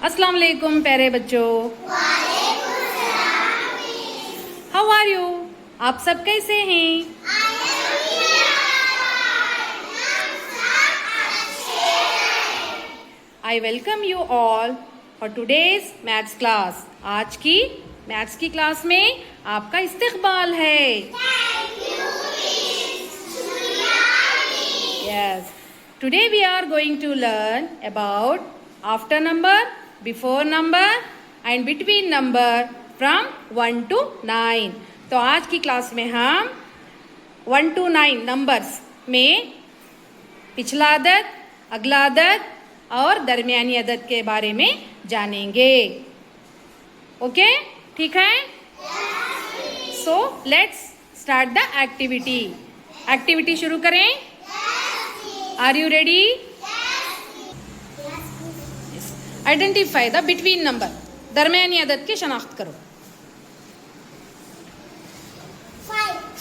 अस्सलाम वालेकुम प्यारे बच्चों। How are you? आप सब कैसे हैं? I welcome you all for today's maths class. आज की मैथ्स की क्लास में आपका इस्तकबाल है। Yes. Today we are going to learn about after number, before number and between number from 1 to 9. तो आज की क्लास में हम 1 to 9 नंबर्स में पिछला अदद, अगला अदद और दरमियानी अदद के बारे में जानेंगे। ओके, ठीक है? So let's start the activity. Activity शुरू करें। Are you ready? Identify the between number. दरमियानी अदद की शनाख्त करो।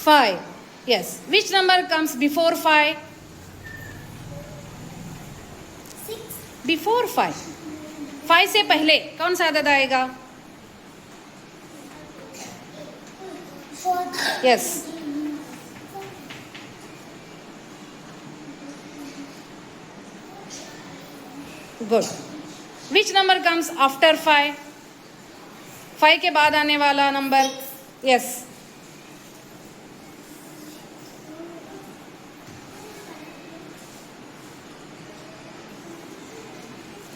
5. Yes. Which number comes before 5? 6. Before 5. 5 से पहले कौन सा अदद आएगा? 4. Yes. Good. Which number comes after 5? 5 के बाद आने वाला number? Yes.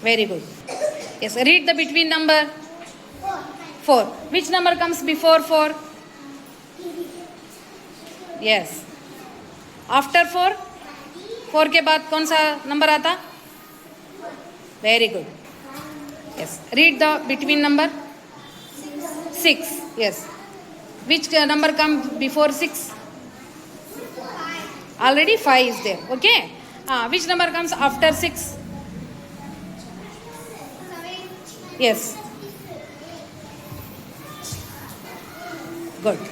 Very good. Yes. Read the between number. 4. Which number comes before 4? Yes. After 4? 4 के बाद कौन सा नंबर आता? Very good. Yes. Read the between number. 6. Yes. Which number comes before 6? Already 5 is there. Okay. Which number comes after 6? Yes. Good.